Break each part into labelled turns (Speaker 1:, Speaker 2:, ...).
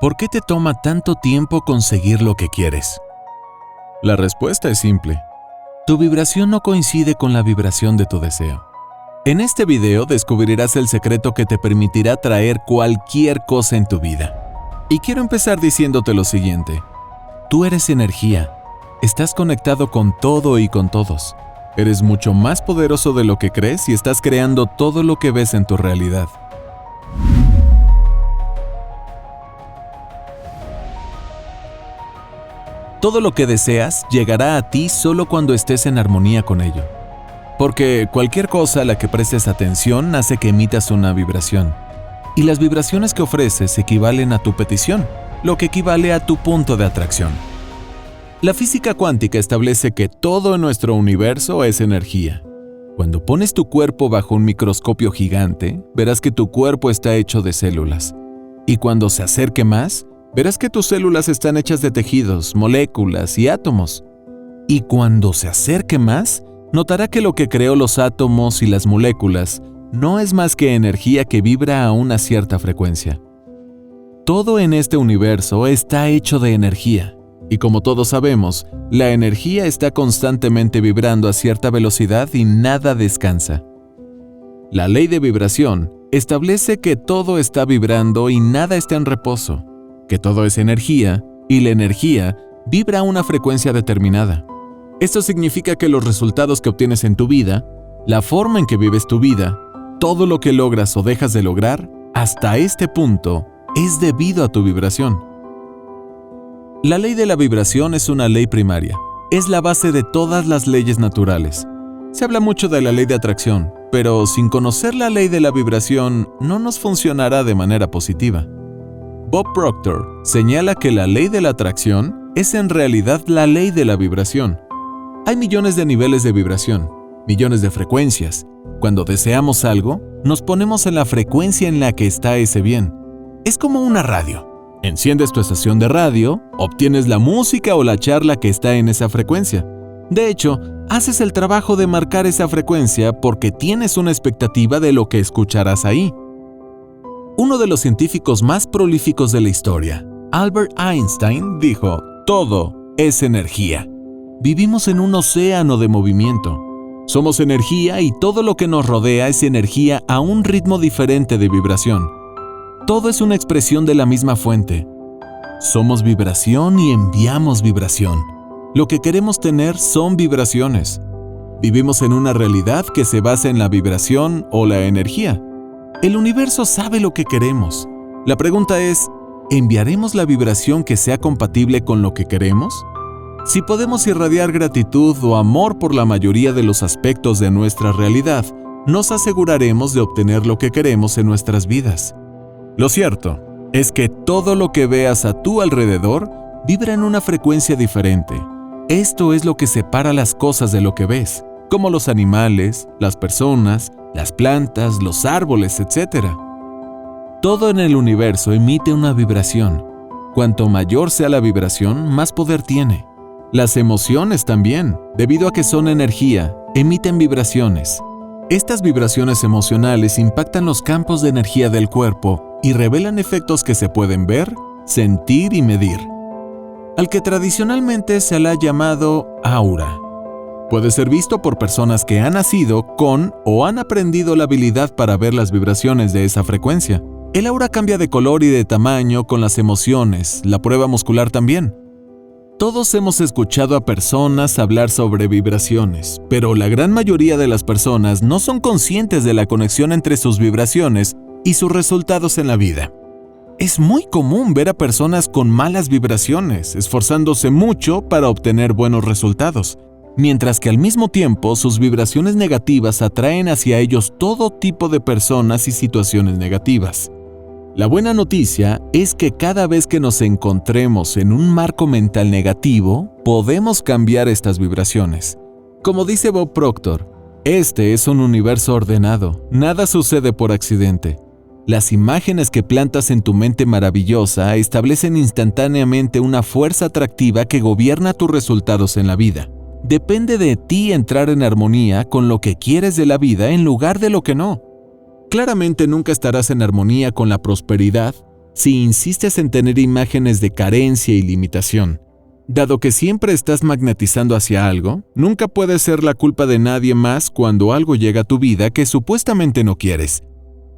Speaker 1: ¿Por qué te toma tanto tiempo conseguir lo que quieres? La respuesta es simple. Tu vibración no coincide con la vibración de tu deseo. En este video descubrirás el secreto que te permitirá traer cualquier cosa en tu vida. Y quiero empezar diciéndote lo siguiente. Tú eres energía. Estás conectado con todo y con todos. Eres mucho más poderoso de lo que crees y estás creando todo lo que ves en tu realidad. Todo lo que deseas llegará a ti solo cuando estés en armonía con ello. Porque cualquier cosa a la que prestes atención hace que emitas una vibración. Y las vibraciones que ofreces equivalen a tu petición, lo que equivale a tu punto de atracción. La física cuántica establece que todo en nuestro universo es energía. Cuando pones tu cuerpo bajo un microscopio gigante, verás que tu cuerpo está hecho de células. Y cuando se acerque más, verás que tus células están hechas de tejidos, moléculas y átomos. Y cuando se acerque más, notará que lo que creó los átomos y las moléculas no es más que energía que vibra a una cierta frecuencia. Todo en este universo está hecho de energía. Y como todos sabemos, la energía está constantemente vibrando a cierta velocidad y nada descansa. La ley de vibración establece que todo está vibrando y nada está en reposo, que todo es energía y la energía vibra a una frecuencia determinada. Esto significa que los resultados que obtienes en tu vida, la forma en que vives tu vida, todo lo que logras o dejas de lograr, hasta este punto, es debido a tu vibración. La ley de la vibración es una ley primaria. Es la base de todas las leyes naturales. Se habla mucho de la ley de atracción, pero sin conocer la ley de la vibración no nos funcionará de manera positiva. Bob Proctor señala que la ley de la atracción es en realidad la ley de la vibración. Hay millones de niveles de vibración, millones de frecuencias. Cuando deseamos algo, nos ponemos en la frecuencia en la que está ese bien. Es como una radio. Enciendes tu estación de radio, obtienes la música o la charla que está en esa frecuencia. De hecho, haces el trabajo de marcar esa frecuencia porque tienes una expectativa de lo que escucharás ahí. Uno de los científicos más prolíficos de la historia, Albert Einstein, dijo: todo es energía. Vivimos en un océano de movimiento. Somos energía y todo lo que nos rodea es energía a un ritmo diferente de vibración. Todo es una expresión de la misma fuente. Somos vibración y enviamos vibración. Lo que queremos tener son vibraciones. Vivimos en una realidad que se basa en la vibración o la energía. El universo sabe lo que queremos. La pregunta es, ¿enviaremos la vibración que sea compatible con lo que queremos? Si podemos irradiar gratitud o amor por la mayoría de los aspectos de nuestra realidad, nos aseguraremos de obtener lo que queremos en nuestras vidas. Lo cierto es que todo lo que veas a tu alrededor vibra en una frecuencia diferente. Esto es lo que separa las cosas de lo que ves, como los animales, las personas, las plantas, los árboles, etc. Todo en el universo emite una vibración. Cuanto mayor sea la vibración, más poder tiene. Las emociones también, debido a que son energía, emiten vibraciones. Estas vibraciones emocionales impactan los campos de energía del cuerpo y revelan efectos que se pueden ver, sentir y medir, al que tradicionalmente se le ha llamado aura. Puede ser visto por personas que han nacido con o han aprendido la habilidad para ver las vibraciones de esa frecuencia. El aura cambia de color y de tamaño con las emociones, la prueba muscular también. Todos hemos escuchado a personas hablar sobre vibraciones, pero la gran mayoría de las personas no son conscientes de la conexión entre sus vibraciones y sus resultados en la vida. Es muy común ver a personas con malas vibraciones, esforzándose mucho para obtener buenos resultados, mientras que al mismo tiempo sus vibraciones negativas atraen hacia ellos todo tipo de personas y situaciones negativas. La buena noticia es que cada vez que nos encontremos en un marco mental negativo, podemos cambiar estas vibraciones. Como dice Bob Proctor, este es un universo ordenado, nada sucede por accidente. Las imágenes que plantas en tu mente maravillosa establecen instantáneamente una fuerza atractiva que gobierna tus resultados en la vida. Depende de ti entrar en armonía con lo que quieres de la vida en lugar de lo que no. Claramente nunca estarás en armonía con la prosperidad si insistes en tener imágenes de carencia y limitación. Dado que siempre estás magnetizando hacia algo, nunca puede ser la culpa de nadie más cuando algo llega a tu vida que supuestamente no quieres.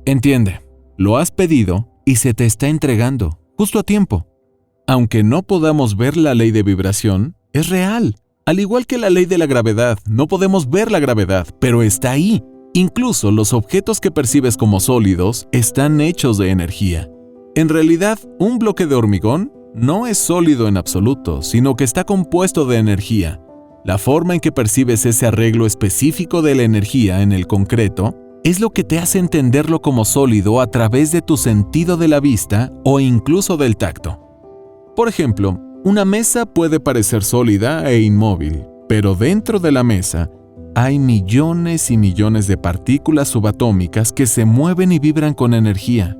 Speaker 1: Entiende, lo has pedido y se te está entregando, justo a tiempo. Aunque no podamos ver la ley de vibración, es real. Al igual que la ley de la gravedad, no podemos ver la gravedad, pero está ahí. Incluso los objetos que percibes como sólidos están hechos de energía. En realidad, un bloque de hormigón no es sólido en absoluto, sino que está compuesto de energía. La forma en que percibes ese arreglo específico de la energía en el concreto es lo que te hace entenderlo como sólido a través de tu sentido de la vista o incluso del tacto. Por ejemplo, una mesa puede parecer sólida e inmóvil, pero dentro de la mesa hay millones y millones de partículas subatómicas que se mueven y vibran con energía.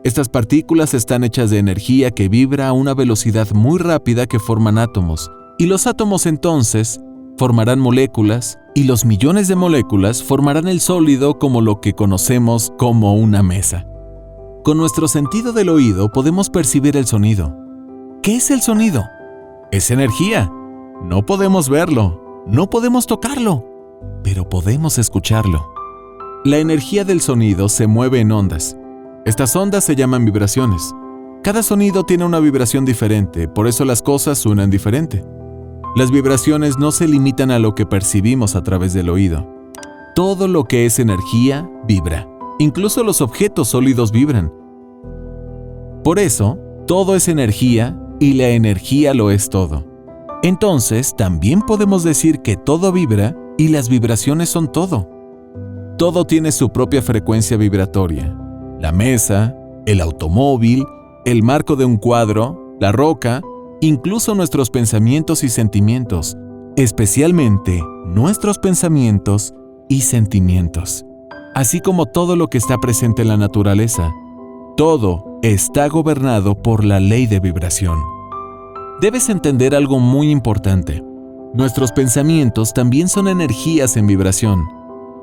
Speaker 1: Estas partículas están hechas de energía que vibra a una velocidad muy rápida que forman átomos, y los átomos entonces formarán moléculas, y los millones de moléculas formarán el sólido como lo que conocemos como una mesa. Con nuestro sentido del oído podemos percibir el sonido. ¿Qué es el sonido? Es energía. No podemos verlo, no podemos tocarlo, pero podemos escucharlo. La energía del sonido se mueve en ondas. Estas ondas se llaman vibraciones. Cada sonido tiene una vibración diferente, por eso las cosas suenan diferente. Las vibraciones no se limitan a lo que percibimos a través del oído. Todo lo que es energía vibra. Incluso los objetos sólidos vibran. Por eso, todo es energía y la energía lo es todo. Entonces, también podemos decir que todo vibra y las vibraciones son todo. Todo tiene su propia frecuencia vibratoria. La mesa, el automóvil, el marco de un cuadro, la roca, incluso nuestros pensamientos y sentimientos, especialmente nuestros pensamientos y sentimientos, así como todo lo que está presente en la naturaleza. Todo está gobernado por la ley de vibración. Debes entender algo muy importante. Nuestros pensamientos también son energías en vibración.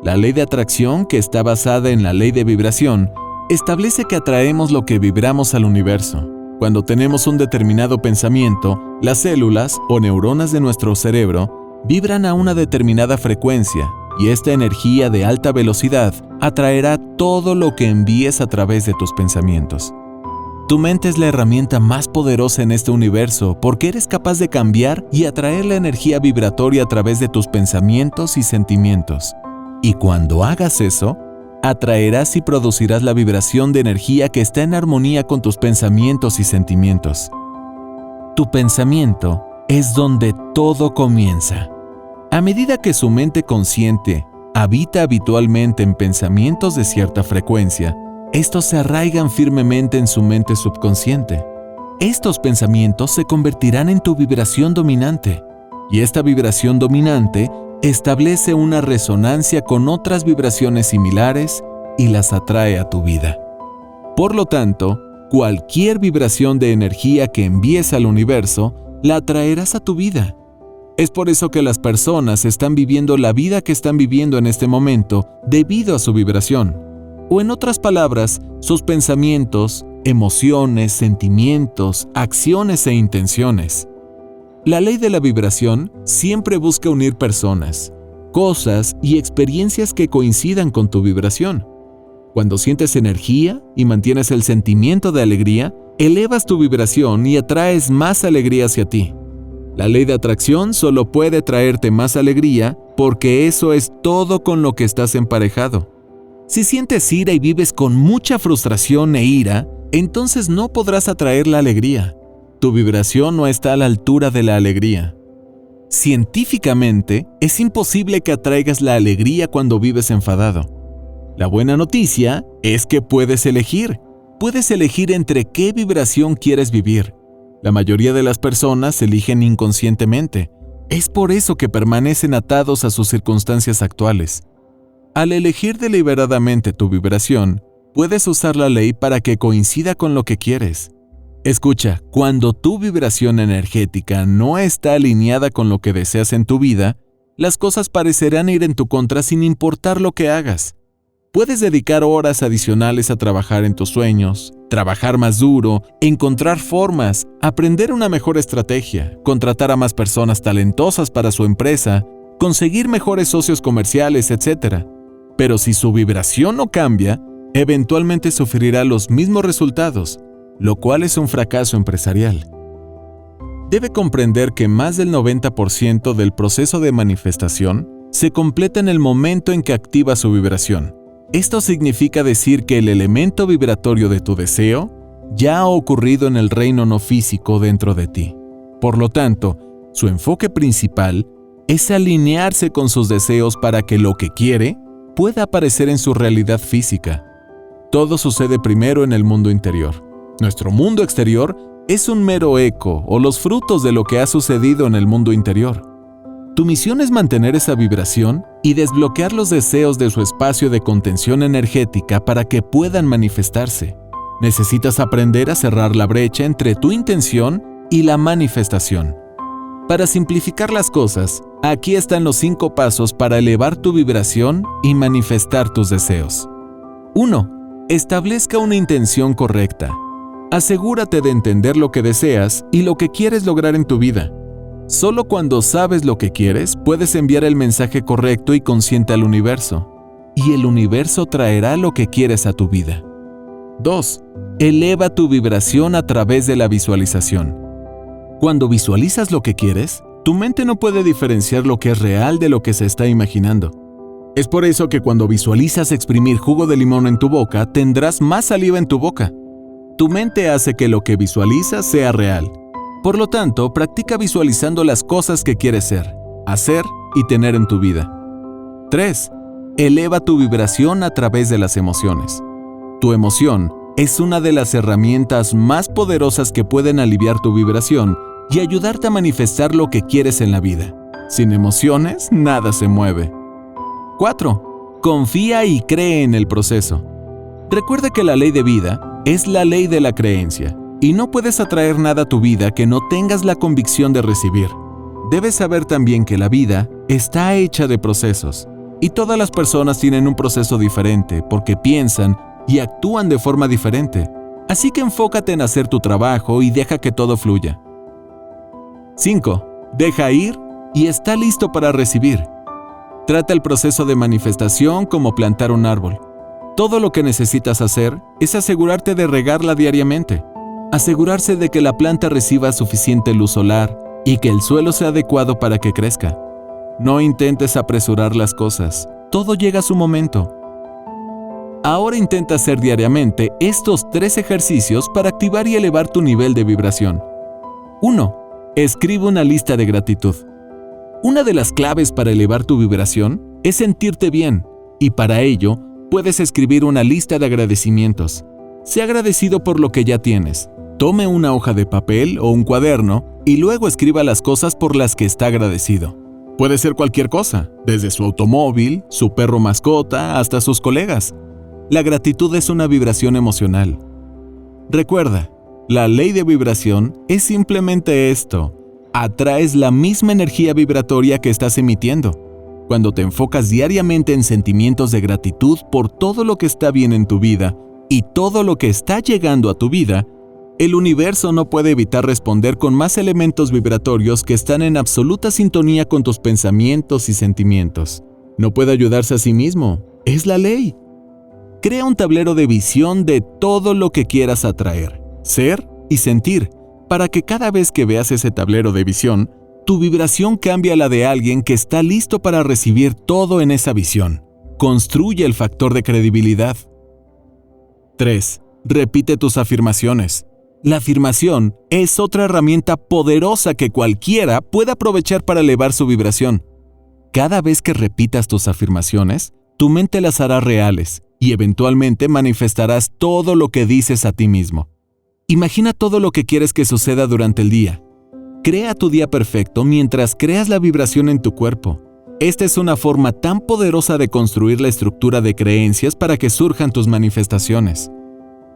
Speaker 1: La ley de atracción, que está basada en la ley de vibración, establece que atraemos lo que vibramos al universo. Cuando tenemos un determinado pensamiento, las células o neuronas de nuestro cerebro vibran a una determinada frecuencia y esta energía de alta velocidad atraerá todo lo que envíes a través de tus pensamientos. Tu mente es la herramienta más poderosa en este universo porque eres capaz de cambiar y atraer la energía vibratoria a través de tus pensamientos y sentimientos. Y cuando hagas eso, atraerás y producirás la vibración de energía que está en armonía con tus pensamientos y sentimientos. Tu pensamiento es donde todo comienza. A medida que su mente consciente habita habitualmente en pensamientos de cierta frecuencia, estos se arraigan firmemente en su mente subconsciente. Estos pensamientos se convertirán en tu vibración dominante, y esta vibración dominante establece una resonancia con otras vibraciones similares y las atrae a tu vida. Por lo tanto, cualquier vibración de energía que envíes al universo, la atraerás a tu vida. Es por eso que las personas están viviendo la vida que están viviendo en este momento debido a su vibración. O en otras palabras, sus pensamientos, emociones, sentimientos, acciones e intenciones. La ley de la vibración siempre busca unir personas, cosas y experiencias que coincidan con tu vibración. Cuando sientes energía y mantienes el sentimiento de alegría, elevas tu vibración y atraes más alegría hacia ti. La ley de atracción solo puede traerte más alegría porque eso es todo con lo que estás emparejado. Si sientes ira y vives con mucha frustración e ira, entonces no podrás atraer la alegría. Tu vibración no está a la altura de la alegría. Científicamente, es imposible que atraigas la alegría cuando vives enfadado. La buena noticia es que puedes elegir. Puedes elegir entre qué vibración quieres vivir. La mayoría de las personas eligen inconscientemente. Es por eso que permanecen atados a sus circunstancias actuales. Al elegir deliberadamente tu vibración, puedes usar la ley para que coincida con lo que quieres. Escucha, cuando tu vibración energética no está alineada con lo que deseas en tu vida, las cosas parecerán ir en tu contra sin importar lo que hagas. Puedes dedicar horas adicionales a trabajar en tus sueños, trabajar más duro, encontrar formas, aprender una mejor estrategia, contratar a más personas talentosas para su empresa, conseguir mejores socios comerciales, etc. Pero si su vibración no cambia, eventualmente sufrirá los mismos resultados, lo cual es un fracaso empresarial. Debe comprender que más del 90% del proceso de manifestación se completa en el momento en que activa su vibración. Esto significa decir que el elemento vibratorio de tu deseo ya ha ocurrido en el reino no físico dentro de ti. Por lo tanto, su enfoque principal es alinearse con sus deseos para que lo que quiere pueda aparecer en su realidad física. Todo sucede primero en el mundo interior. Nuestro mundo exterior es un mero eco o los frutos de lo que ha sucedido en el mundo interior. Tu misión es mantener esa vibración y desbloquear los deseos de su espacio de contención energética para que puedan manifestarse. Necesitas aprender a cerrar la brecha entre tu intención y la manifestación. Para simplificar las cosas, aquí están los 5 pasos para elevar tu vibración y manifestar tus deseos. 1. Establezca una intención correcta. Asegúrate de entender lo que deseas y lo que quieres lograr en tu vida. Solo cuando sabes lo que quieres, puedes enviar el mensaje correcto y consciente al universo, y el universo traerá lo que quieres a tu vida. 2. Eleva tu vibración a través de la visualización. Cuando visualizas lo que quieres, tu mente no puede diferenciar lo que es real de lo que se está imaginando. Es por eso que cuando visualizas exprimir jugo de limón en tu boca, tendrás más saliva en tu boca. Tu mente hace que lo que visualizas sea real. Por lo tanto, practica visualizando las cosas que quieres ser, hacer y tener en tu vida. 3. Eleva tu vibración a través de las emociones. Tu emoción es una de las herramientas más poderosas que pueden aliviar tu vibración y ayudarte a manifestar lo que quieres en la vida. Sin emociones, nada se mueve. 4. Confía y cree en el proceso. Recuerda que la ley de vida es la ley de la creencia. Y no puedes atraer nada a tu vida que no tengas la convicción de recibir. Debes saber también que la vida está hecha de procesos, y todas las personas tienen un proceso diferente porque piensan y actúan de forma diferente. Así que enfócate en hacer tu trabajo y deja que todo fluya. 5. Deja ir y está listo para recibir. Trata el proceso de manifestación como plantar un árbol. Todo lo que necesitas hacer es asegurarte de regarla diariamente. Asegurarse de que la planta reciba suficiente luz solar y que el suelo sea adecuado para que crezca. No intentes apresurar las cosas, todo llega a su momento. Ahora intenta hacer diariamente estos 3 ejercicios para activar y elevar tu nivel de vibración. 1. Escribe una lista de gratitud. Una de las claves para elevar tu vibración es sentirte bien, y para ello puedes escribir una lista de agradecimientos. Sé agradecido por lo que ya tienes. Tome una hoja de papel o un cuaderno y luego escriba las cosas por las que está agradecido. Puede ser cualquier cosa, desde su automóvil, su perro mascota, hasta sus colegas. La gratitud es una vibración emocional. Recuerda, la ley de vibración es simplemente esto. Atraes la misma energía vibratoria que estás emitiendo. Cuando te enfocas diariamente en sentimientos de gratitud por todo lo que está bien en tu vida y todo lo que está llegando a tu vida, el universo no puede evitar responder con más elementos vibratorios que están en absoluta sintonía con tus pensamientos y sentimientos. No puede ayudarse a sí mismo, es la ley. Crea un tablero de visión de todo lo que quieras atraer, ser y sentir, para que cada vez que veas ese tablero de visión, tu vibración cambie a la de alguien que está listo para recibir todo en esa visión. Construye el factor de credibilidad. 3. Repite tus afirmaciones. La afirmación es otra herramienta poderosa que cualquiera puede aprovechar para elevar su vibración. Cada vez que repitas tus afirmaciones, tu mente las hará reales y eventualmente manifestarás todo lo que dices a ti mismo. Imagina todo lo que quieres que suceda durante el día. Crea tu día perfecto mientras creas la vibración en tu cuerpo. Esta es una forma tan poderosa de construir la estructura de creencias para que surjan tus manifestaciones.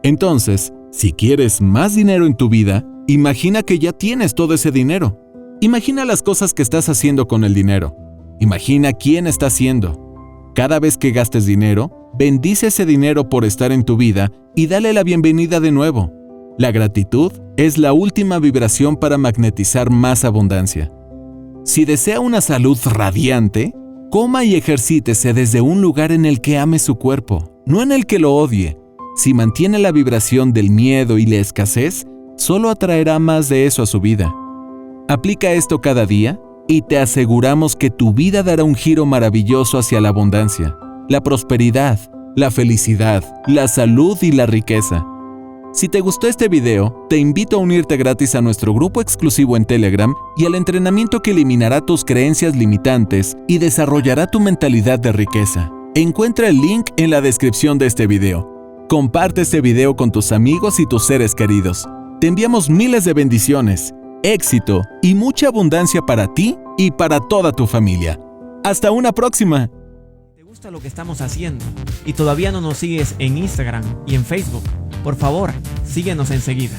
Speaker 1: Entonces, si quieres más dinero en tu vida, imagina que ya tienes todo ese dinero. Imagina las cosas que estás haciendo con el dinero. Imagina quién está haciendo. Cada vez que gastes dinero, bendice ese dinero por estar en tu vida y dale la bienvenida de nuevo. La gratitud es la última vibración para magnetizar más abundancia. Si desea una salud radiante, coma y ejercítese desde un lugar en el que ame su cuerpo, no en el que lo odie. Si mantiene la vibración del miedo y la escasez, solo atraerá más de eso a su vida. Aplica esto cada día y te aseguramos que tu vida dará un giro maravilloso hacia la abundancia, la prosperidad, la felicidad, la salud y la riqueza. Si te gustó este video, te invito a unirte gratis a nuestro grupo exclusivo en Telegram y al entrenamiento que eliminará tus creencias limitantes y desarrollará tu mentalidad de riqueza. Encuentra el link en la descripción de este video. Comparte este video con tus amigos y tus seres queridos. Te enviamos miles de bendiciones, éxito y mucha abundancia para ti y para toda tu familia. ¡Hasta una próxima!
Speaker 2: ¿Te gusta lo que estamos haciendo y todavía no nos sigues en Instagram y en Facebook? Por favor, síguenos enseguida.